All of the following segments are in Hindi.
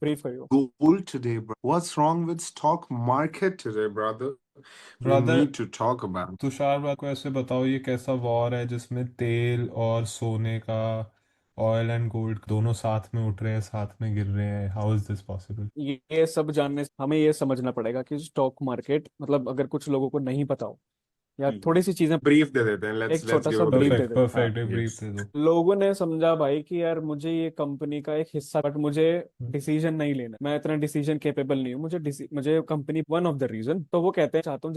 brief करियो। gold today, bro. What's wrong with stock market today, brother? We brother need to talk about. Tushar भाई को ऐसे बताओ, ये कैसा वॉर है जिसमें तेल और सोने का, ऑयल एंड गोल्ड दोनों साथ में उठ रहे हैं, साथ में गिर रहे हैं? How is this possible? ये सब जानने से हमें ये समझना पड़ेगा कि स्टॉक मार्केट मतलब अगर कुछ लोगों को नहीं पता हो या थोड़ी सी चीजें, ब्रीफ दे देते हैं, एक लेट्स छोटा गिव सा a brief they brief. Perfect देते हैं। हाँ, परफेक्ट, एक ब्रीफ यस। दे दो। लोगों ने समझा भाई कि यार मुझे ये कंपनी का एक हिस्सा, बट मुझे डिसीजन नहीं लेना, मैं इतना डिसीजन केपेबल नहीं हूँ, मुझे company one of the reason, तो वो कहते हैं चाहता हूँ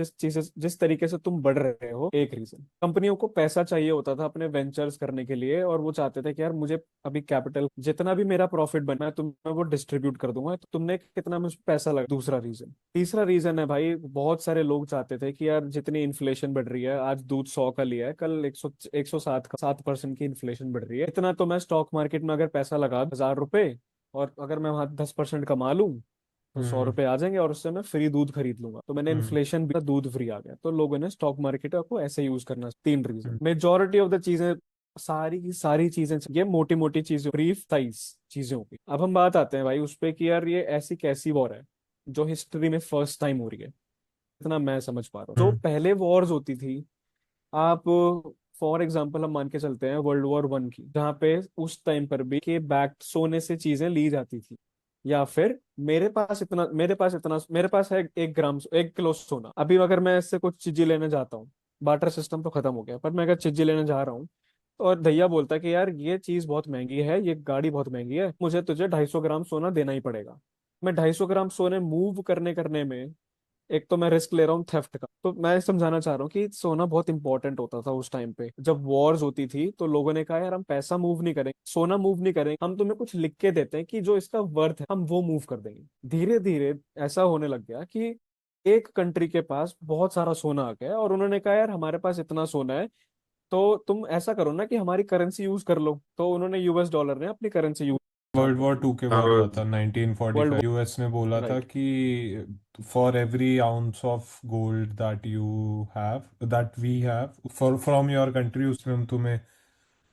जिस तरीके से तुम बढ़ रहे हो, एक रीजन कंपनियों को पैसा चाहिए होता था अपने वेंचर्स करने के लिए, और वो चाहते थे कि यार मुझे अभी कैपिटल जितना भी मेरा प्रॉफिट बना है तुम्हें वो डिस्ट्रीब्यूट कर दूंगा, तो तुमने कितना मुझे पैसा लगा। दूसरा रीजन, तीसरा रीजन है भाई, बहुत सारे लोग चाहते थे कि यार जितनी इन्फ्लेशन बढ़ रही है, आज दूध 100 का लिया है, कल 107 का, 7% की इन्फ्लेशन बढ़ रही है, इतना तो मैं स्टॉक मार्केट में अगर पैसा लगा 1000 रुपए, और अगर मैं वहां 10% कमा लूं तो 100 रुपए आ जाएंगे, और उससे मैं फ्री दूध खरीद लूंगा, तो मैंने हम्म इन्फ्लेशन भी, दूध फ्री आ गया, तो लोगों ने स्टॉक मार्केट को ऐसे यूज करना। तीन reason, hmm majority of the चीजें, सारी की सारी चीजें, ये मोटी मोटी चीजें, ब्रीफ साइज चीजों की। अब हम बात आते हैं भाई उस पे कि यार ये ऐसी कैसी वॉर है जो हिस्ट्री में फर्स्ट टाइम हो रही है, इतना मैं समझ पा रहा हूँ। जो हम्म पहले वॉर्स होती थी, आप फॉर एग्जाम्पल हम मान के चलते हैं वर्ल्ड वॉर 1 की, जहाँ पे उस टाइम पर भी के बैक सोने से चीजें ली जाती थी, या फिर मेरे पास है 1 ग्राम, 1 किलो सोना, अभी अगर मैं इससे कुछ चीजें लेने जाता हूँ, बाटर सिस्टम तो खत्म हो गया, पर मैं अगर चीजें लेने जा रहा हूँ, तो और भैया बोलता है कि यार ये चीज बहुत महंगी है, ये गाड़ी बहुत महंगी है, मुझे तुझे 250 ग्राम सोना देना ही पड़ेगा। मैं 250 ग्राम सोने मूव करने करने में, एक तो मैं रिस्क ले रहा हूँ थेफ्ट का, तो मैं समझाना चाह रहा हूँ कि सोना बहुत इंपॉर्टेंट होता था उस टाइम पे जब वॉर्स होती थी, तो लोगों ने कहा यार हम पैसा मूव नहीं करेंगे, सोना मूव नहीं करेंगे, हम तुम्हें कुछ लिख के देते हैं कि जो इसका वर्थ है हम वो मूव कर देंगे। धीरे धीरे ऐसा होने लग गया कि एक कंट्री के पास बहुत सारा सोना आ गया, और उन्होंने कहा यार हमारे पास इतना सोना है, तो तुम ऐसा करो ना कि हमारी करेंसी यूज कर लो, तो उन्होंने यूएस डॉलर ने अपनी करेंसी यूज स्टार्ट वर्ल्ड कर वॉर दी। टू के बाद हुआ था हाँ, वर्ल्ड 1945। यूएस ने बोला था राइट। कि for every ounce of gold that you have, that we have for from your country, उसमें हम तुम्हें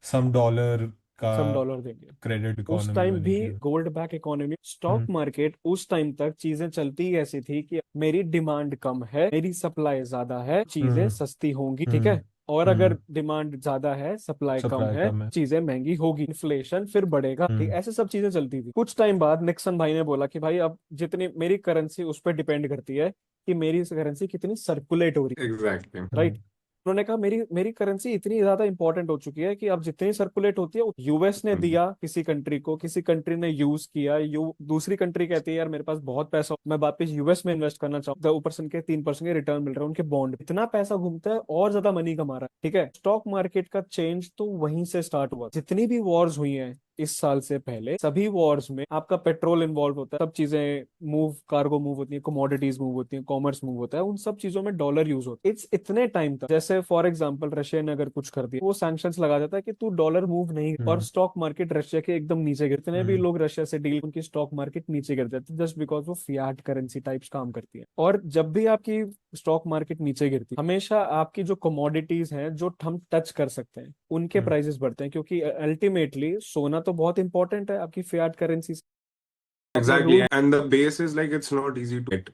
सम डॉलर का सब डॉलर देंगे। क्रेडिट उस इकोनॉमी टाइम भी बनेगी। गोल्ड बैक इकोनॉमी, स्टॉक हम्म मार्केट, उस टाइम तक चीजें चलती ही ऐसी थी कि मेरी डिमांड कम है, मेरी सप्लाई ज्यादा है, चीजें हम्म सस्ती होंगी, ठीक हम्म है, और अगर हम्म डिमांड ज्यादा है, सप्लाई कम सप्लाई है, कम है। चीजें महंगी होगी, इन्फ्लेशन फिर बढ़ेगा, ठीक, हम्म ऐसे सब चीजें चलती थी। कुछ टाइम बाद निक्सन भाई ने बोला कि भाई अब जितनी मेरी करेंसी उस पर डिपेंड करती है कि मेरी करेंसी कितनी सर्कुलेट हो रही एग्जैक्टली। है, राइट। उन्होंने कहा मेरी मेरी करेंसी इतनी ज्यादा इंपॉर्टेंट हो चुकी है कि अब जितनी सर्कुलेट होती है, यूएस ने दिया किसी कंट्री को, किसी कंट्री ने यूज किया, दूसरी कंट्री कहती है यार मेरे पास बहुत पैसा, मैं वापस यूएस में इन्वेस्ट करना चाहूँ, 2% के 3% के रिटर्न मिल रहे हैं उनके बॉन्ड, इतना पैसा घूमता है और ज्यादा मनी कमा रहा है, ठीक है। स्टॉक मार्केट का चेंज तो वहीं से स्टार्ट हुआ। जितनी भी वॉर्स हुई हैं इस साल से पहले, सभी वॉर्स में आपका पेट्रोल इन्वॉल्व होता है, सब चीजें मूव, कार्गो मूव होती है, कमोडिटीज मूव होती है, कॉमर्स मूव होता है, उन सब चीजों में डॉलर यूज होता है। इट्स इतने टाइम तक, जैसे फॉर एग्जांपल रशिया ने अगर कुछ कर दिया, वो सैंक्शंस लगा देता है कि तू डॉलर मूव नहीं, और हम्म स्टॉक मार्केट रशिया के एकदम नीचे गिरते हैं, भी हम्म लोग रशिया से डील, उनकी स्टॉक मार्केट नीचे गिर जाती है, जस्ट बिकॉज वो फियाट करेंसी टाइप्स काम करती है। और जब भी आपकी स्टॉक मार्केट नीचे गिरती है, हमेशा आपकी जो कमोडिटीज हैं जो हम टच कर सकते हैं उनके हम्म प्राइसेस बढ़ते हैं, क्योंकि अल्टीमेटली सोना तो बहुत इंपॉर्टेंट है आपकी फियाट करेंसी। अपना exactly, rule, and the base is like it's not easy to get.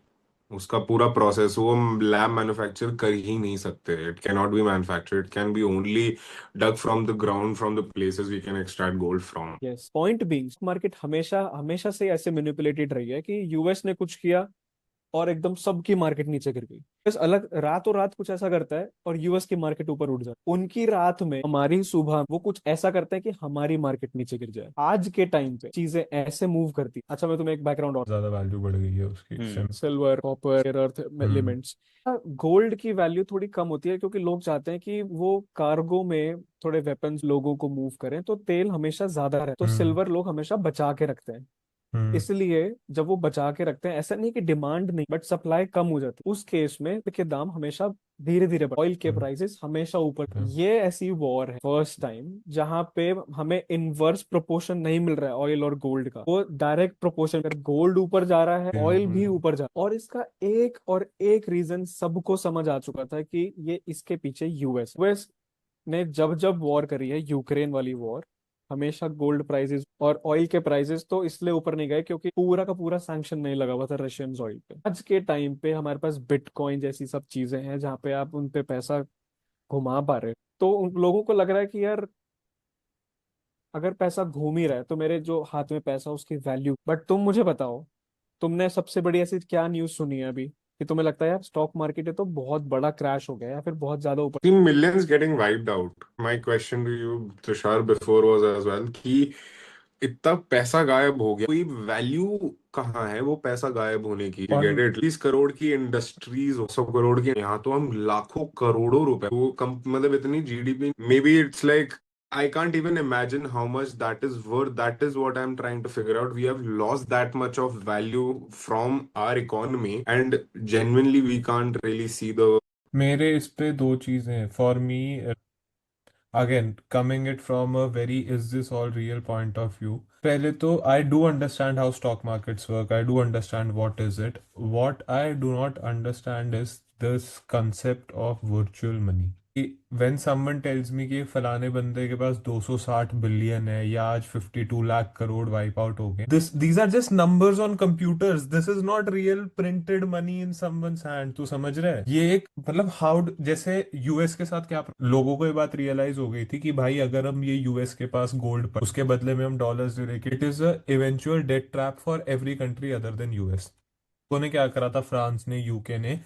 उसका पूरा प्रोसेस वो लैब मैन्युफैक्चर कर ही नहीं सकते। It can not be manufactured, it can be only dug from the ground, from the places we can extract gold from. Yes, point being market हमेशा हमेशा से ऐसे मैनिपुलेटेड रही है कि यूएस ने कुछ किया और एकदम सबकी मार्केट नीचे गिर गई, बस अलग रातों रात कुछ ऐसा करता है और यूएस की मार्केट ऊपर उठ जाए, उनकी रात में हमारी सुबह वो कुछ ऐसा करता है कि हमारी मार्केट नीचे गिर जाए। आज के टाइम पे चीजें ऐसे मूव करती। अच्छा मैं तुम्हें एक बैकग्राउंड और, ज्यादा वैल्यू बढ़ गई है उसकी सिल्वर, कॉपर, अर्थ हम्म एलिमेंट्स, गोल्ड की वैल्यू थोड़ी कम होती है, क्योंकि लोग चाहते हैं कि वो कार्गो में थोड़े वेपन्स लोगों को मूव करें, तो तेल हमेशा ज्यादा रहे, तो हम्म सिल्वर लोग हमेशा बचा के रखते हैं। हम्म इसलिए जब वो बचा के रखते हैं, ऐसा नहीं कि डिमांड नहीं, बट सप्लाई कम हो जाती है, उस केस में के दाम हमेशा धीरे धीरे, ऑयल के हम्म प्राइसेस हमेशा ऊपर। हम्म ये ऐसी वॉर है फर्स्ट टाइम जहां पे हमें इनवर्स प्रोपोर्शन नहीं मिल रहा है ऑयल और गोल्ड का, वो डायरेक्ट प्रोपोर्शन, अगर गोल्ड ऊपर जा रहा है ऑयल भी ऊपर जा रहा है, और इसका एक और एक रीजन सबको समझ आ चुका था कि ये इसके पीछे यूएस यूएस ने जब जब वॉर करी है, यूक्रेन वाली वॉर, हमेशा गोल्ड प्राइसेस और ऑयल के प्राइसेस तो इसलिए ऊपर नहीं गए क्योंकि पूरा का पूरा सैंक्शन नहीं लगा हुआ था रशियन ऑयल पे। आज के टाइम पे हमारे पास बिटकॉइन जैसी सब चीजें हैं जहाँ पे आप उन पे पैसा घुमा पा रहे हो। तो उन लोगों को लग रहा है कि यार अगर पैसा घूम ही रहा है तो मेरे जो हाथ में पैसा उसकी वैल्यू। बट तुम मुझे बताओ, तुमने सबसे बड़ी ऐसी क्या न्यूज़ सुनी है अभी कि तुम्हें लगता है यार स्टॉक मार्केट है तो बहुत बड़ा क्रैश हो गया या फिर बहुत ज्यादा ऊपर। See millions getting wiped out. My question to you, Tushar, before was as well कि इतना पैसा गायब हो गया, कोई वैल्यू कहाँ है वो पैसा गायब होने की? और गेट इट? 20 करोड़ की इंडस्ट्रीज, 100 करोड़ की, यहाँ तो हम लाखों करोड़ों रुपए, वो कम मतलब इतनी GDP, may be it's like I can't even imagine how much that is worth. That is what I'm trying to figure out. We have lost that much of value from our economy, and genuinely we can't really see the मेरे इस पे दो चीजें हैं for me. Again coming it from a very is this all real point of view, पहले तो I do understand how stock markets work, I do understand what is it, what I do not understand is this concept of virtual money. When someone tells me कि फलाने बंदे के पास 260 बिलियन है या आज 52 लाख करोड़ वाइप आउट हो गए, this these are just numbers on computers, this is not real printed money in someone's hand. तू समझ रहा है? ये एक मतलब हाउ जैसे यूएस के साथ क्या लोगों को ये बात रियलाइज हो गई थी कि भाई अगर हम ये यूएस के पास गोल्ड पर उसके बदले में हम डॉलर्स दे रहे, it is a eventual debt trap for every country other than US. ने क्या करा था, फ्रांस ने, यूके ने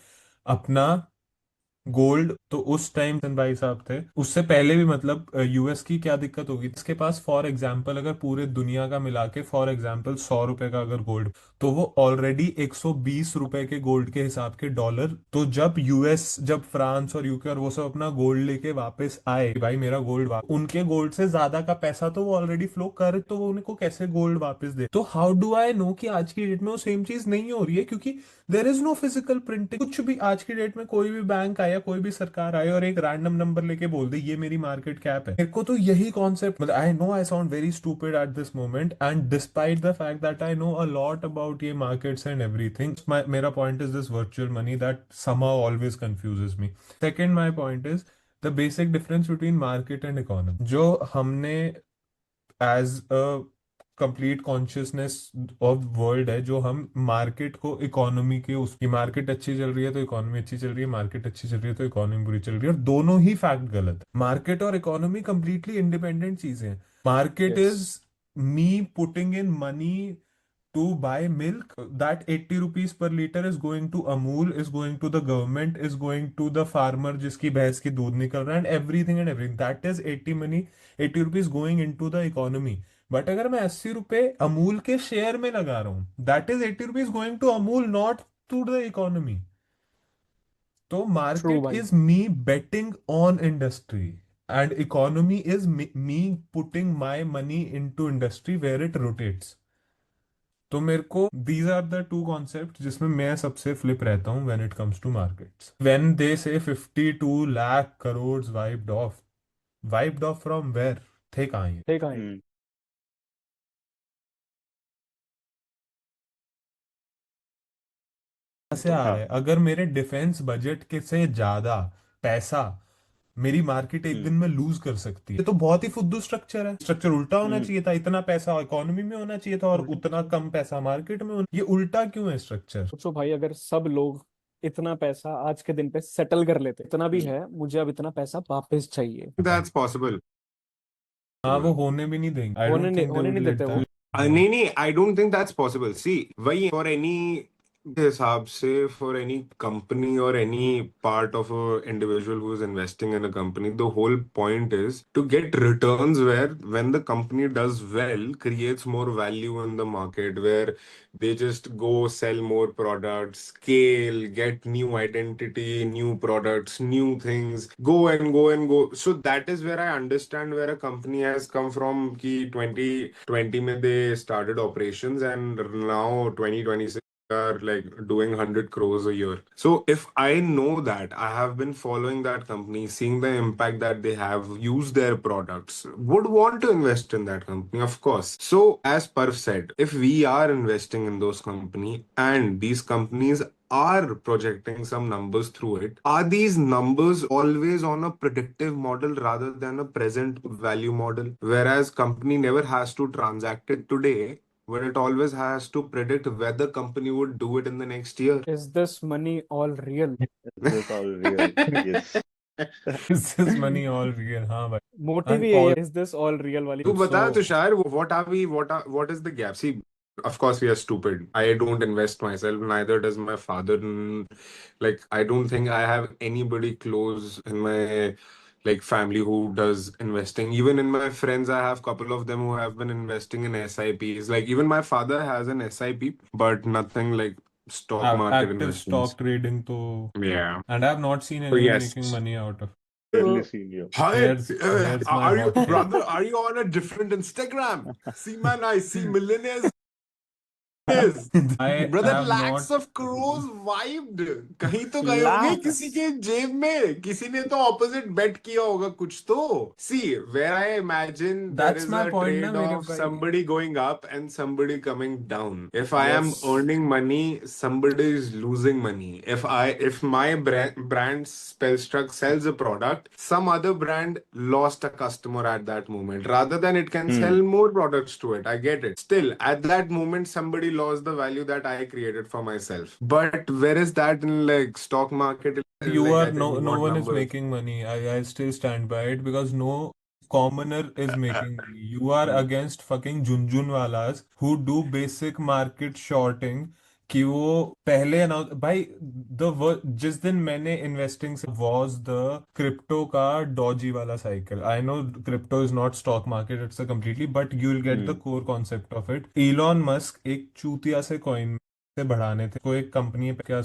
अपना गोल्ड, तो उस टाइम चंद भाई साहब थे, उससे पहले भी मतलब यूएस की क्या दिक्कत होगी, इसके पास फॉर एग्जाम्पल अगर पूरे दुनिया का मिला के फॉर एग्जाम्पल 100 रुपए का अगर गोल्ड, तो वो ऑलरेडी 120 रुपए के गोल्ड के हिसाब के डॉलर। तो जब यूएस, जब फ्रांस और यूके और वो सब अपना गोल्ड लेके वापस आए कि भाई मेरा गोल्ड उनके गोल्ड से ज्यादा का पैसा तो वो ऑलरेडी फ्लो कर, तो वो उनको कैसे गोल्ड वापस दे? तो हाउ डू आई नो कि आज की डेट में वो सेम चीज नहीं हो रही है? क्योंकि there is no physical printing. कुछ भी आज की डेट में कोई भी बैंक आया, कोई भी सरकार आए और एक रैंडम नंबर लेके बोल दे ये मेरी मार्केट कैप है। मेरे को तो यही कॉन्सेप्ट, मतलब I know I sound very stupid at this moment and despite the fact that I know a lot about ये मार्केट्स एंड एवरीथिंग, मेरा point is this virtual money that somehow always confuses me. Second, my point is the basic difference between market and economy, जो हमने as a complete consciousness of world है, जो हम मार्केट को इकोनॉमी के, उसकी मार्केट अच्छी चल रही है तो इकोनॉमी अच्छी चल रही है, मार्केट अच्छी चल रही है तो इकोनॉमी बुरी चल रही है, और दोनों ही फैक्ट गलत है। मार्केट और इकोनॉमी कंप्लीटली इंडिपेंडेंट चीजें हैं। Market yes. Is me putting in money to buy milk, that 80 rupees per liter is going to Amul, is going to the government, is going to the farmer जिसकी भैंस की दूध निकल रहा है, and everything that is 80 money, 80 rupees going into the economy. But अगर मैं 80 रुपए अमूल के शेयर में लगा रहा हूं, that is 80 rupees going to Amul, not to the economy. तो ट्रू मार्केट भाई। Is me betting on industry and economy is me putting my money into industry where it rotates. तो मेरे को these are the two concept जिसमें मैं सबसे फ्लिप रहता हूँ when it comes to markets. When they say 52 lakh crore wiped off from where, थे कहाँ ये? ठीक है। हम्म। कहाँ से तो आ हाँ। रहा है? अगर मेरे डिफेंस बजट के से ज्यादा पैसा मेरी मार्केट एक दिन हम्म। में लूज कर सकती है, ये तो बहुत ही फुद्दू स्ट्रक्चर है। स्ट्रक्चर उल्टा होना हम्म। चाहिए था, इतना पैसा इकोनॉमी में होना चाहिए था और उल्टा उतना कम पैसा मार्केट में ये उल्टा क्यों है स्ट्रक्चर? सोचो भाई, अगर सब लोग इतना पैसा आज के दिन पे सेटल कर लेते, इतना भी हम्म। है मुझे अब इतना पैसा वापस चाहिए। that's possible. हाँ, वो होने भी नहीं देंगे, आई डोंट थिंक दे होने वुड नहीं लेट देते वो। दैट। नहीं नहीं, I don't think that's possible. See, वही for any हिसाब से, for any company or any part of a individual who is investing in a company, the whole point is to get returns where when the company does well, creates more value in the market, where they just go sell more products, scale, get new identity, new products, new things, go and go and go. So that is where I understand where a company has come from. Ki 2020 mein they started operations and now 2026 are like doing 100 crores a year. So if I know that, I have been following that company, seeing the impact that they have, used their products, would want to invest in that company, of course. So as Parv said, if we are investing in those company and these companies are projecting some numbers through it, are these numbers always on a predictive model rather than a present value model? Whereas company never has to transact it today, but it always has to predict whether company would do it in the next year. Is this money all real? Is this all real? Yes. Is this money all real? हाँ भाई. मोटिव And ही यही है, all is this all real वाली. तू बता so Tushar, what is the gap? See, of course we are stupid. I don't invest myself, neither does my father. Like, I don't think I have anybody close in my like family who does investing. Even in my friends, I have couple of them who have been investing in SIPs. Like, even my father has an SIP, but nothing like stock market active investments. stock trading तो, Yeah. and I have not seen So anyone yes. making money out of. Barely seen you. Hi, Here's my are you, hot take. brother? Are you on a different Instagram? See, man, I see millionaires. Is I brother, have lakhs not. of crores wiped. कहीं तो गए होंगे किसी Lakhs. के जेब में, किसी ने तो opposite bet किया होगा कुछ तो. See, where I imagine there That's is my a point ना trade मेरे of भाई. somebody going up and somebody coming down. If I am Yes. earning money, somebody is losing money. If my brand Spellstruck sells a product, some other brand lost a customer at that moment. Rather than it can sell more products to it. I get it. Still, at that moment, somebody lost the value that I created for myself. But where is that in like stock market? You Like, are I think you no want one is numbers. making money. I still stand by it because no commoner is making money. You are Hmm. against fucking झुनझुनवालास who do basic market shorting कि वो पहले ना भाई जिस दिन मैंने इन्वेस्टिंग से was the क्रिप्टो का डॉजी वाला cycle. I know crypto is not stock market, it's a completely, but you will get the core concept of it. Elon Musk एक चूतिया से कॉइन से बढ़ाने थे कोई एक कंपनी पे, क्या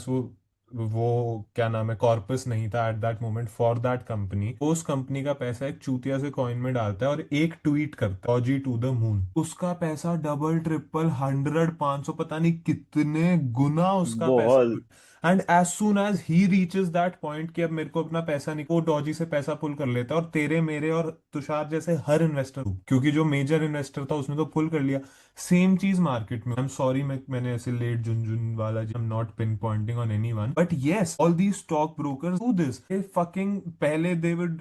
वो क्या नाम है, कॉर्पस नहीं था at that moment for that company. उस कंपनी का पैसा एक चूतिया से कॉइन में डालता है और एक ट्वीट करता है डॉजी टू द मून, उसका पैसा डबल ट्रिपल 100 500 पता नहीं कितने गुना उसका पैसा. बहुत. And as soon as he reaches that point कि अब मेरे को अपना पैसा नहीं, वो डॉजी से पैसा पुल कर लेता है. और तेरे मेरे और तुषार जैसे हर इन्वेस्टर, क्योंकि जो मेजर इन्वेस्टर था उसने तो पुल कर लिया. सेम चीज मार्केट में. आई एम सॉरी मैंने ऐसे late Jhunjhunwala, I am not pinpointing on anyone, but yes all these stock brokers do this. Fucking पहले दे वुड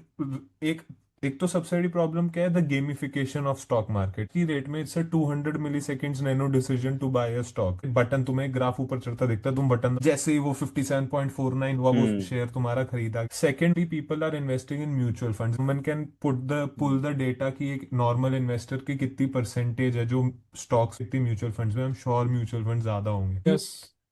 एक एक तो सबसे बड़ी प्रॉब्लम क्या है, the gamification of stock market की रेट में. It's 200 milliseconds nano decision to buy a stock. Button तुम्हें ग्राफ ऊपर चढ़ता दिखता है, तुम बटन जैसे ही वो 57.49 हुआ वो शेयर तुम्हारा खरीदा. Secondly people are investing in mutual funds. One can pull the data की एक नॉर्मल इन्वेस्टर की कितनी परसेंटेज है जो स्टॉक्स, कितनी म्यूचुअल फंड्स में. I am sure mutual fund ज्यादा होंगे. Yes.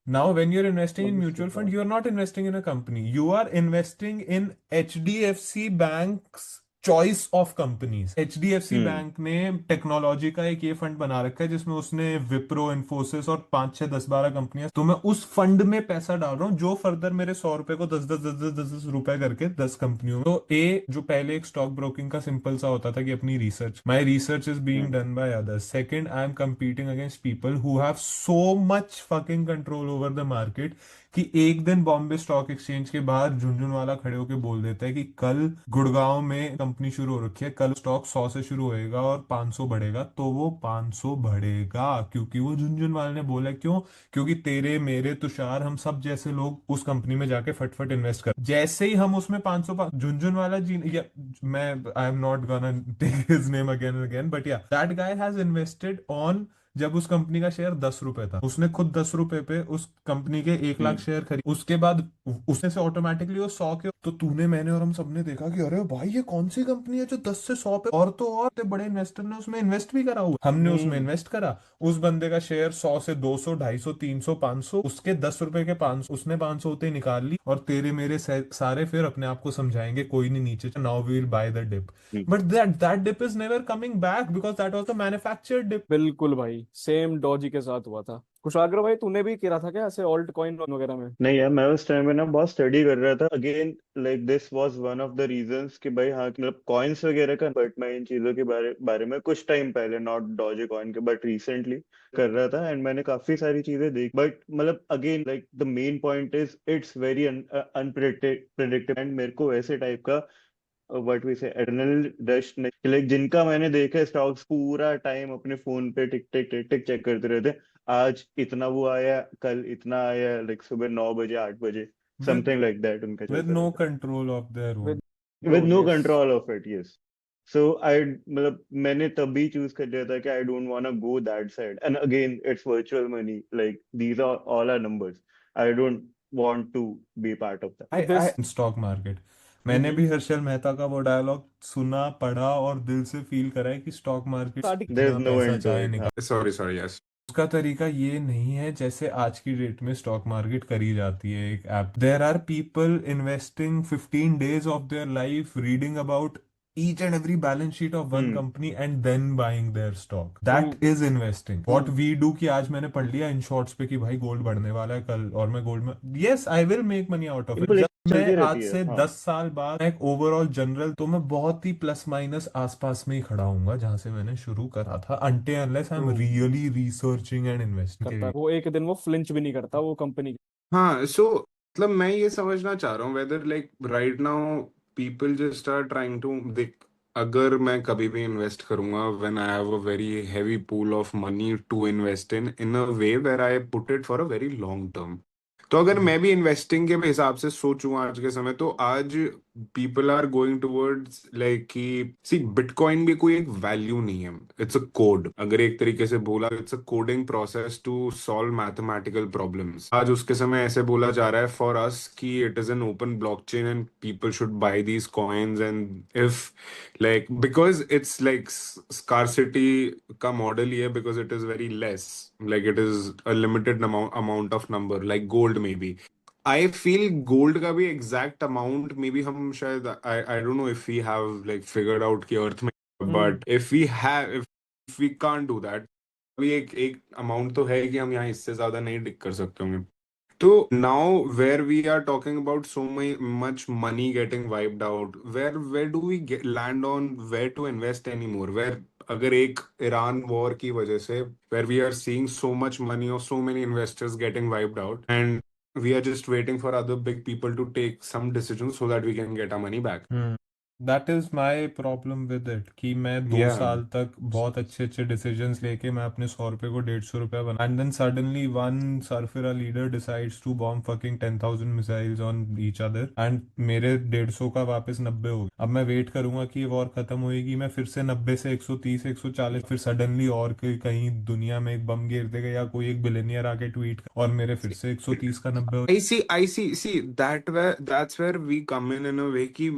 Now, when you're investing in Obviously mutual fund, not. you're not investing in a company. You are investing in HDFC Bank's choice of companies. HDFC bank ने टेक्नोलॉजी का एक ये फंड बना रखा है जिसमें उसने विप्रो, इन्फोसिस और 5 6 10 12 कंपनियां, तो मैं उस फंड में पैसा डाल रहा हूँ जो फर्दर मेरे 100 रुपए को 10 10 10 10 10 रुपए करके 10 कंपनियों में. तो जो पहले एक स्टॉक ब्रोकिंग का सिंपल सा होता था कि अपनी research, my research is being done by others. Second, I am competing against people who have so much fucking control over the market कि एक दिन बॉम्बे स्टॉक एक्सचेंज के बाहर झुनझुनवाला खड़े होके बोल देता है कि कल गुड़गांव में कंपनी शुरू हो रखी है, कल स्टॉक 100 से शुरू होएगा और 500 बढ़ेगा, तो वो 500 बढ़ेगा क्योंकि वो झुनझुनवाला ने बोला. क्यों? क्योंकि तेरे मेरे तुषार हम सब जैसे लोग उस कंपनी में जाके फटफट इन्वेस्ट कर, जैसे ही हम उसमें 500 झुनझुनवाला जी या मैं, I am not gonna take his name again and again, but yeah that guy has invested on, जब उस कंपनी का शेयर 10 रुपए था उसने खुद 10 रुपए पे उस कंपनी के 1 लाख शेयर खरीद. उसके बाद उसने से ऑटोमेटिकली वो 100 के, तो तूने मैंने और हम सबने देखा कि अरे भाई ये कौन सी कंपनी है जो 10 से 100 पे, और तो और बड़े इन्वेस्टर ने उसमें इन्वेस्ट भी करा हुआ. हमने उसमें इन्वेस्ट करा, उस बंदे का शेयर 100 से 200 250 300 500, उसके 10 रुपए के 500, उसने 500 होते ही निकाल ली. और तेरे मेरे सारे फिर अपने आप को समझाएंगे कोई नहीं नीचे, now we will buy the dip. But that dip is never coming back because that was the manufactured dip. बिल्कुल भाई, सेम डॉजी के साथ हुआ था. कुशाग्र भाई, तूने भी किया था क्या ऐसे ऑल्ट कॉइन वगैरह में? नहीं यार, मैं उस टाइम में ना बहुत स्टडी कर रहा था. Again like this was one of the reasons कि भाई हाँ, मतलब कॉइन्स वगैरह का, बट मैं इन चीजों के बारे बारे में कुछ टाइम पहले, नॉट डॉज कॉइन के बट रिसेंटली कर रहा था. एंड मैंने काफी सारी चीजें देखी, बट मतलब again like the main point is it's very unpredictable. And मेरे को वैसे टाइप का व्हाट वी से एड्रेनल रश, लाइक जिनका मैंने देखा स्टॉक्स पूरा टाइम अपने फोन पे टिक टिक टिक टिक चेक करते रहते, आज इतना वो आया, कल इतना आया, लाइक सुबह 9 बजे 8 बजे, with समथिंग लाइक दैट उनका with चलता no रहता control of their with own. है, with control, no yes. Control of it, yes. So I मतलब मैंने तभी चूज कर लिया था कि I don't want to go that side, and again it's virtual money, like these are all are numbers, I don't want to be part of that. I this stock market मैंने भी हर्षल मेहता का वो डायलॉग सुना, पढ़ा और दिल से फील करा है कि stock market starting there is जितना नो पैसा एंड टू चाहे इट। निकाल। Sorry, yes. उसका तरीका ये नहीं है जैसे आज की डेट में स्टॉक मार्केट करी जाती है एक app. There are people investing 15 days of their life reading about each and every balance sheet of one hmm. company and then buying their stock. तो That is investing. What hmm we do कि आज मैंने पढ़ लिया इन शॉर्ट्स पे कि भाई गोल्ड बढ़ने वाला है कल और मैं गोल्ड में yes I will make money out of it। बिल्कुल, एक जब मैं चलती आज रहती है, से हाँ। 10 साल बाद एक ओवरऑल जनरल तो मैं बहुत ही प्लस माइनस आसपास में ही खड़ा हूंगा जहां से मैंने शुरू करा था until unless I'm true really researching and investing करता है वो, एक दिन वो फ्लिंच भी नहीं करता वो कंपनी। हाँ, so मतलब मैं ये समझना चाह रहा हूँ whether like right now people just are trying to देख, अगर मैं कभी भी इन्वेस्ट करूंगा when I have a very heavy pool of money to invest in a way where I put it for a very long term, तो अगर मैं भी इन्वेस्टिंग के हिसाब से सोचूं आज के समय, तो आज people are going towards like कि सी बिटकॉइन भी कोई एक वैल्यू नहीं है, इट्स अ कोड। अगर एक तरीके से बोला, it's a coding process to solve mathematical problems. आज उसके समय ऐसे बोला जा रहा है फॉर अस कि it is an open blockchain and people should buy these coins, and if like because it's like scarcity का मॉडल ही है, because it is very less, like it is a limited amount of number like gold maybe। I feel gold का भी exact amount maybe हम शायद I don't know if we have like figured out कि अर्थ में, हम्म but if we can't do that, अभी एक एक अमाउंट तो है कि हम यहाँ इससे ज्यादा नहीं डिक कर सकते होंगे। So now where we are talking about so much money getting wiped out, where do we land on where to invest anymore? Where अगर एक ईरान वॉर की वजह से where we are seeing so much money or so many investors getting wiped out, and we are just waiting for other big people to take some decisions so that we can get our money back. That is my problem with it कि मैं दो Yeah. साल तक बहुत अच्छे अच्छे डिसीजंस लेके मैं अपने 100 रुपए को 150 रुपए बना एंड देन सडनली वन सरफिरा leader decides to bomb fucking 10,000 missiles on each other and मेरे 150 का वापस 90 हो गया। अब मैं वेट करूंगा कि ये वॉर खत्म होएगी, मैं फिर से 90 से 130 140, फिर सडनली और कहीं दुनिया में एक बम गिर देगा या कोई एक बिलियनियर आके ट्वीट और मेरे फिर से 130 का 90 हो। I see. That's where we come in a way कि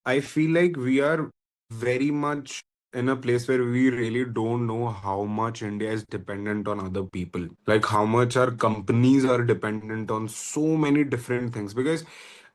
I feel like we are very much in a place where we really don't know how much India is dependent on other people. Like how much our companies are dependent on so many different things. Because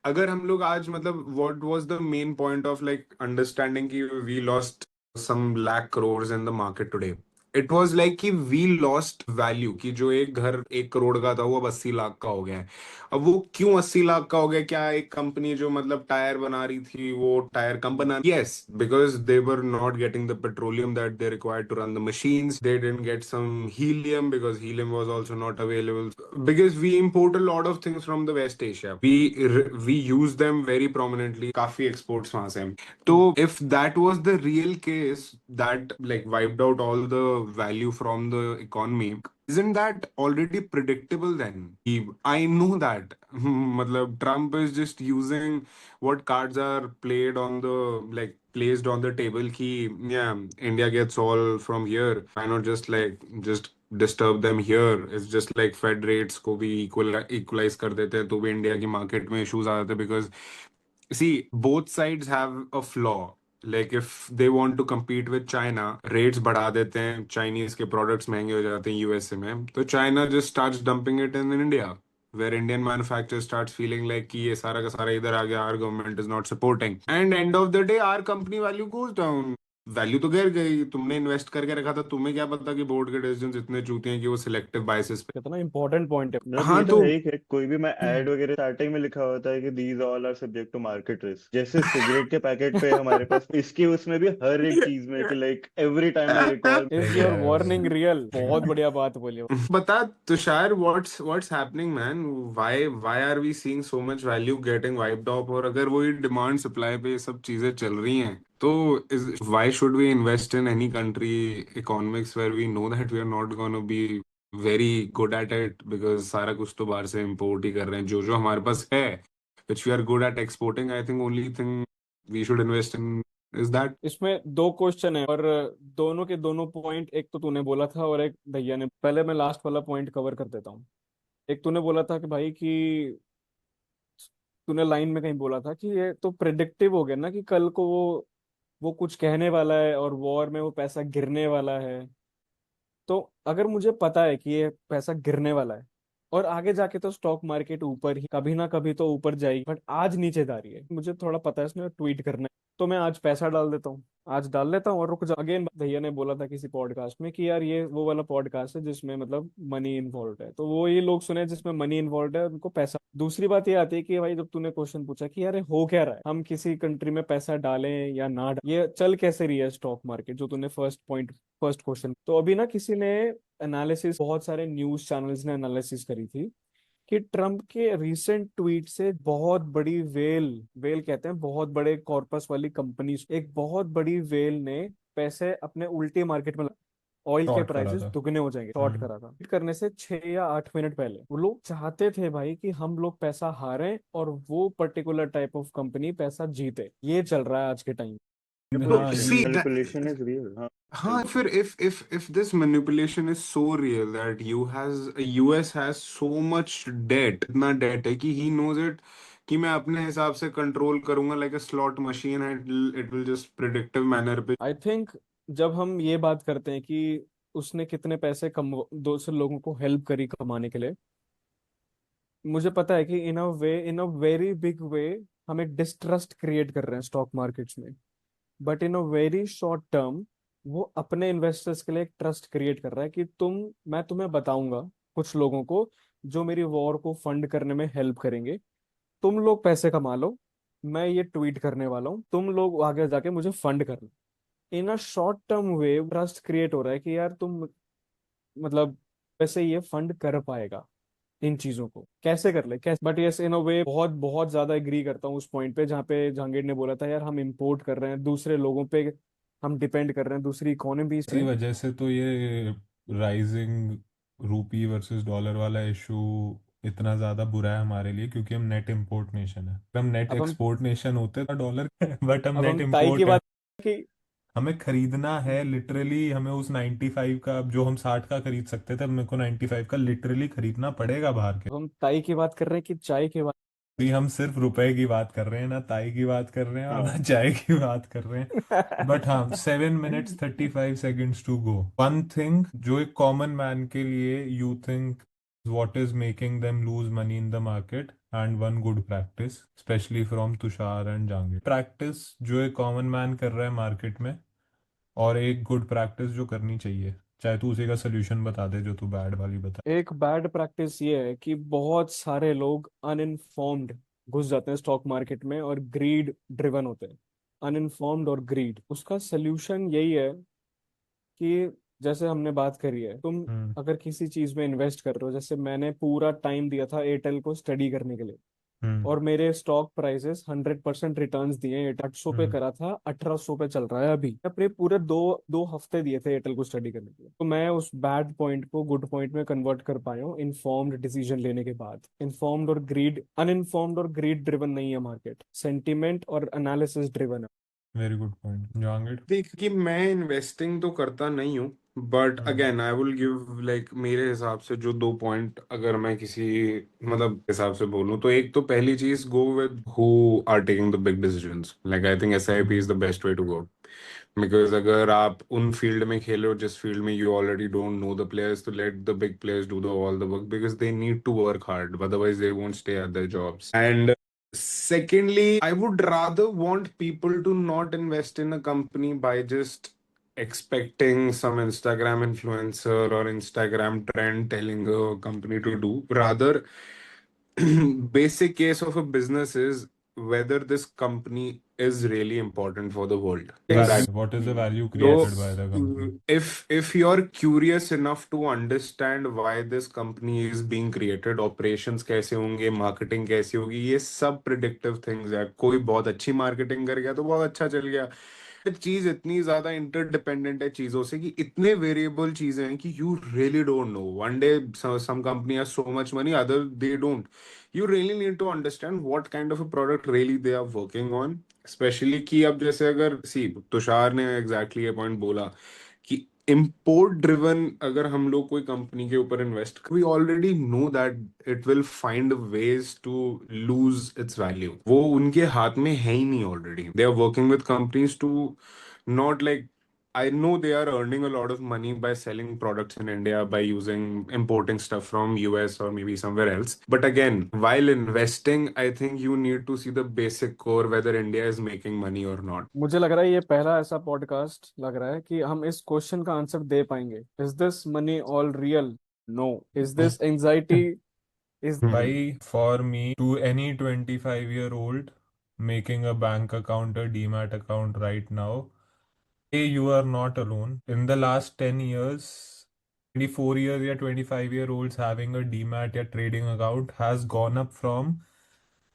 अगर हम लोग आज मतलब what was the main point of like understanding कि we lost some lakh crores in the market today? It was like कि वी लॉस्ट वैल्यू, कि जो एक घर 1 करोड़ का था वो अब 80 लाख का हो गया है। अब वो क्यों 80 लाख का हो गया? क्या एक कंपनी जो मतलब टायर बना रही थी वो टायर कम बना, yes, because they were not getting the petroleum that they required to run the machines, they didn't get some helium because helium was also not available, because we import a lot of things from the West Asia, we use them very prominently, काफी एक्सपोर्ट्स वहां से हैं। तो if that was the real case that like wiped out all the value from the economy, isn't that already predictable then? I know that matlab Trump is just using what cards are played on the like placed on the table ki yeah, India gets all from here, why not just disturb them here? It's just like Fed rates को भी equalize कर देते हैं तो भी इंडिया की मार्केट में इश्यूज आ जाते हैं, because see, both sides have a flaw. Like if they want to compete with China, rates बढ़ा देते हैं, Chinese के products महंगे हो जाते हैं यूएसए में, तो China just starts dumping it in India, where Indian manufacturers starts feeling like कि ये सारा का सारा इधर आ गया, our government is not supporting, and end of the day our company value goes down। Value तो गिर गई, तुमने इन्वेस्ट करके रखा था, तुम्हें क्या पता कि बोर्ड के डिसीजन इतने चूते हैं कि वो सिलेक्टिव बायसेस पे। कितना इंपॉर्टेंट पॉइंट है। मतलब ये हाँ तो तो है ही है, कोई भी मैं ऐड वगैरह स्टार्टिंग में लिखा होता है कि these all are subject to market risk, जैसे सिगरेट के पैकेट पे हमारे पास इसकी उसमें भी हर एक चीज में कि like every time I recall. Is your warning real? बहुत बढ़िया बात बोली हो। बता Tushar, what's happening man? Why are we seeing so much value getting wiped off? और अगर वही डिमांड सप्लाई पे ये सब चीजें चल रही हैं, तो why should we invest in any country economics where we know that we are not gonna be very good at it, because सारा कुछ तो बाहर से इम्पोर्ट ही कर रहे हैं। जो जो हमारे पास है which we are good at exporting, I think only thing we should invest in is that. इसमें दो क्वेश्चन है और दोनों के दोनों पॉइंट, एक तो तूने बोला था और एक भैया ने। पहले मैं लास्ट वाला पॉइंट कवर कर देता हूँ। एक तूने बोला था कि भाई कि तूने लाइन में कहीं बोला था कि ये तो प्रिडिक्टिव हो गया ना कि कल को वो कुछ कहने वाला है और वॉर में वो पैसा गिरने वाला है। तो अगर मुझे पता है कि ये पैसा गिरने वाला है और आगे जाके तो स्टॉक मार्केट ऊपर ही कभी ना कभी तो ऊपर जाएगी, बट आज नीचे जा रही है, मुझे थोड़ा पता है इसमें ट्वीट करना है, तो मैं आज पैसा डाल देता हूँ। आज डाल लेता हूँ और रुक जा। अगेन भैया ने बोला था किसी पॉडकास्ट में कि यार ये वो वाला पॉडकास्ट है जिसमें मतलब मनी इन्वॉल्व है, तो वो ये लोग सुने जिसमें मनी इन्वॉल्व है उनको पैसा। दूसरी बात ये आती है कि भाई जब तूने क्वेश्चन पूछा कि यार ये हो क्या रहा है, हम किसी कंट्री में पैसा डालें या ना डालें, ये चल कैसे रही है स्टॉक मार्केट, जो तूने फर्स्ट क्वेश्चन। तो अभी ना किसी ने एनालिसिस, बहुत सारे न्यूज चैनल्स ने एनालिसिस करी थी कि ट्रम्प के रीसेंट ट्वीट से बहुत बड़ी वेल, वेल कहते हैं बहुत बड़े कॉर्पस वाली कंपनी, एक बहुत बड़ी वेल ने पैसे अपने उल्टे मार्केट में, ऑयल के शॉर्ट करा प्राइसेस था। दुगने हो जाएंगे, शॉर्ट हम्म। करा था। करने से 6 या 8 मिनट पहले वो लोग चाहते थे भाई कि हम लोग पैसा हारें और वो पर्टिकुलर टाइप ऑफ कंपनी पैसा जीते। ये चल रहा है आज के टाइम। हाँ सी ये मैनिपुलेशन इज रियल, हाँ हाँ, बिल्कुल। फिर if this manipulation is so real that US has so much debt, इतना debt है कि he knows it, कि मैं अपने हिसाब से कंट्रोल करूंगा like a slot machine है, it will just predictive manner पे। आई थिंक जब हम ये बात करते हैं कि उसने कितने पैसे कम दूसरे लोगों को हेल्प करी कमाने के लिए, मुझे पता है कि इन अ वे, इन अ वेरी बिग वे, हम एक डिस्ट्रस्ट क्रिएट कर रहे हैं स्टॉक मार्केट्स में। But in a very short term वो अपने इन्वेस्टर्स के लिए एक ट्रस्ट क्रिएट कर रहा है कि मैं तुम्हें बताऊंगा कुछ लोगों को जो मेरी वॉर को फंड करने में हेल्प करेंगे। तुम लोग पैसे कमा लो, मैं ये ट्वीट करने वाला हूँ, तुम लोग आगे जाके मुझे फंड करना। In a short term way trust create हो रहा है कि यार तुम मतलब वैसे ये फंड कर पाएगा इन चीजों को, कैसे कर ले कैसे। बट यस, इन अ वे बहुत बहुत ज्यादा एग्री करता हूँ उस पॉइंट पे जहाँ पे जहांगीर ने बोला था यार हम इंपोर्ट कर रहे हैं दूसरे लोगों पे, हम डिपेंड कर रहे हैं दूसरी इकोनॉमी इसी से। वजह से तो ये राइजिंग रूपी वर्सेस डॉलर वाला इशू इतना ज़्यादा बुरा है हमारे लिए, क्योंकि हम नेट इंपोर्ट नेशन है। हम नेट अब हम एक्सपोर्ट नेशन होते तो डॉलर बट हम अब नेट हम ताई की इंपोर्ट है। बात कि हमें खरीदना है लिटरली, हमें उस 95 का, जो हम 60 का खरीद सकते थे, मेरे को 95 का लिटरली खरीदना पड़ेगा बाहर के। अब हम ताई की बात कर रहे हैं कि चाय की बात। अभी हम सिर्फ रुपए की बात कर रहे हैं, ना ताई की बात कर रहे हैं और हाँ ना चाय की बात कर रहे हैं। बट हाँ, 7 minutes 35 seconds to go. One thing जो एक कॉमन मैन के लिए you think what is making them lose money in the market, and one good practice especially from Tushar and Jahangir, practice जो एक कॉमन मैन कर रहा है मार्केट में, और एक गुड प्रैक्टिस जो करनी चाहिए। चाहे तू उसी का सोल्यूशन बता दे जो तू बैड वाली बता। एक बैड प्रैक्टिस ये है कि बहुत सारे लोग अनइन्फॉर्म्ड घुस जाते हैं स्टॉक मार्केट में और ग्रीड ड्रिवन होते हैं। अनइन्फॉर्म्ड और ग्रीड, उसका सोल्यूशन यही है कि जैसे हमने बात करी है, तुम हम्म। अगर किसी चीज में इन्वेस्ट कर रहे हो, जैसे मैंने पूरा टाइम दिया था एयरटेल को स्टडी करने के लिए हम्म। और मेरे स्टॉक प्राइसेस 100% रिटर्न्स दिए। 800 पे हम्म। करा था, 1800 पे चल रहा है अभी। अपने पूरे दो दो हफ्ते दिए थे एयरटेल को स्टडी करने के लिए, तो मैं उस बैड पॉइंट को गुड पॉइंट में कन्वर्ट कर पाया हूँ इन्फॉर्म्ड डिसीजन लेने के बाद। इन्फॉर्म्ड और ग्रीड, अनइन्फॉर्म्ड और ग्रीड ड्रिवन नहीं है मार्केट, सेंटिमेंट और एनालिसिस ड्रिवन है। Very good point Jahangir. देख कि मैं इन्वेस्टिंग तो करता नहीं हूँ, but hmm. Again I will give like मेरे हिसाब से जो दो पॉइंट अगर मैं किसी मतलब हिसाब से बोलूँ, तो एक तो पहली चीज, go with who are taking the big decisions. Like I think SIP is the best way to go, because अगर आप उन फील्ड में खेले हो जिस फील्ड में you already don't know the players, तो let the big players do the all the work, because they need to work hard, otherwise they won't stay at their jobs. And secondly, I would rather want people to not invest in a company by just expecting some Instagram influencer or Instagram trend telling a company to do. Rather, basic case of a business is whether this company is really important for the world. Yes. Value, what is the value So, created by the company. if you're curious enough to understand why this company is being created, operations कैसे होंगे, marketing कैसी होगी, ये सब predictive things है। कोई बहुत अच्छी marketing कर गया तो बहुत अच्छा चल गया, चीज इतनी ज्यादा इंटरडिपेंडेंट है चीजों से कि इतने वेरिएबल चीजें हैं कि you really don't know one day some company has so much money other they don't you really need to understand what kind of a product really they are working on specially कि अब जैसे अगर सी तुषार ने एग्जैक्टली ये पॉइंट बोला कि इम्पोर्ट ड्रिवन अगर हम लोग कोई कंपनी के ऊपर invest we already know that it will find ways to lose its value वो उनके हाथ में है ही नहीं already they are working with companies to not like I know they are earning a lot of money by selling products in India by using importing stuff from US or maybe somewhere else. But again, while investing, I think you need to see the basic core whether India is making money or not. मुझे लग रहा है ये पहला ऐसा पॉडकास्ट लग रहा है कि हम इस क्वेश्चन का आंसर दे पाएंगे। Is this money all real? No. Is this anxiety? Is By for me, to any 25-year-old making a bank account, a demat account right now, A, you are not alone. In the last 10 years, 24 years या 25-year-olds having a demat या trading account has gone up from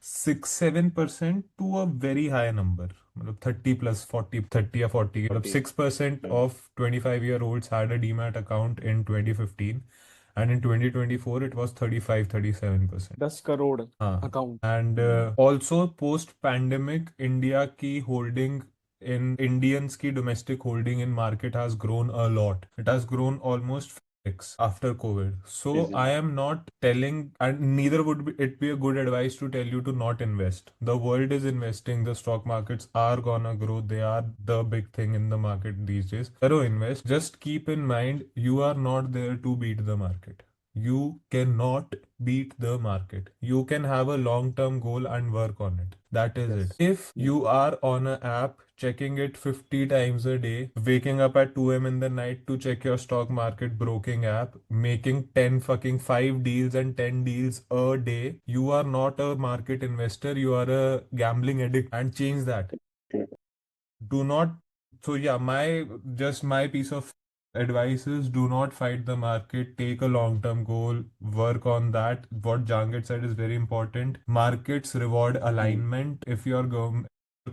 6-7% to a very high number. मतलब 30 plus 40, 30 या 40 मतलब 40 6% of 25-year-olds had a demat account in 2015 and in 2024 it was 35-37%. 10 crore हाँ account. and also post pandemic India की holding in Indians की domestic holding in market has grown a lot. It has grown almost 5x after COVID. So crazy. I am not telling, and neither would it be a good advice to tell you to not invest. The world is investing. The stock markets are gonna grow. They are the big thing in the market these days. Karo invest. Just keep in mind you are not there to beat the market. You cannot beat the market. You can have a long-term goal and work on it. That is it. Yes. If you are on an app checking it 50 times a day, waking up at 2 a.m. in the night to check your stock market broking app, making 10 fucking 5 deals and 10 deals a day, you are not a market investor, you are a gambling addict, and change that. Do not. So yeah, my piece of advice is do not fight the market. Take a long-term goal. Work on that. What Jangit said is very important. Markets reward alignment. If your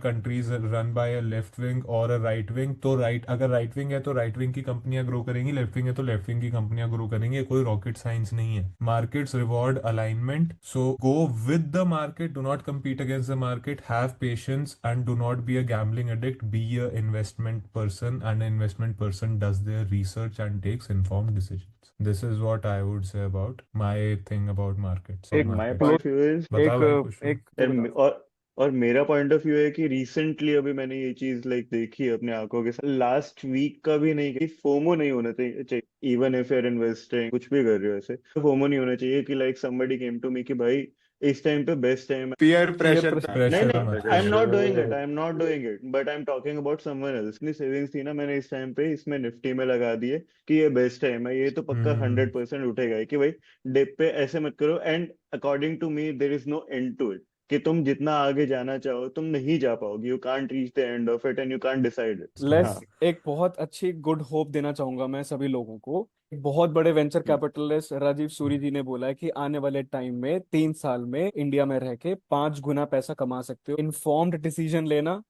countries are run by a left wing or a right wing, तो right अगर right wing है तो right wing की कंपनियां ग्रो करेंगी, left wing है तो left wing की कंपनियां ग्रो करेंगी। ये कोई rocket science नहीं है। Markets reward alignment. So go with the market. Do not compete against the market. Have patience and do not be a gambling addict. Be a investment person, and an investment person does their research and takes informed decisions. This is what I would say about my thing about markets. एक My Markets. point of view is बता भाई एक कुछ। एक यार तू बता। और मेरा पॉइंट ऑफ व्यू है कि रिसेंटली अभी मैंने ये चीज लाइक देखी है अपने आंखों के साथ लास्ट वीक का भी नहीं कि फोमो नहीं होना चाहिए इवन इफ यूर इन्वेस्टिंग कुछ भी कर रहे हो ऐसे तो फोमो नहीं होना चाहिए कि like somebody came to me कि भाई इस टाइम पे best time Peer Peer pressure pressure। नहीं प्रेशर नहीं मत आई एम करो। Not doing it I am not doing it but I am talking about someone else अपनी सेविंग्स थी ना मैंने इस टाइम पे इसमें निफ्टी में लगा दिए कि ये बेस्ट टाइम है ये तो पक्का हम्म 100% उठेगा ही कि भाई डिप पे ऐसे मत करो and according to me there is no end to it कि तुम जितना आगे जाना चाहो तुम नहीं जा पाओगे you can't reach the end of it and you can't decide it less हाँ एक बहुत अच्छी गुड होप देना चाहूंगा मैं सभी लोगों को। एक बहुत बड़े वेंचर कैपिटलिस्ट राजीव सूरी जी ने बोला है कि आने वाले टाइम में 3 साल में इंडिया में रह के 5 गुना पैसा कमा सकते हो। इन्फॉर्म्ड डिसीजन लेना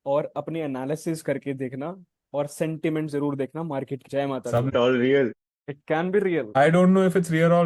और अपनी एनालिसिस करके देखना और सेंटिमेंट जरूर देखना मार्केट की। जय माता दी। सब all real it can be real. I don't know if it's real or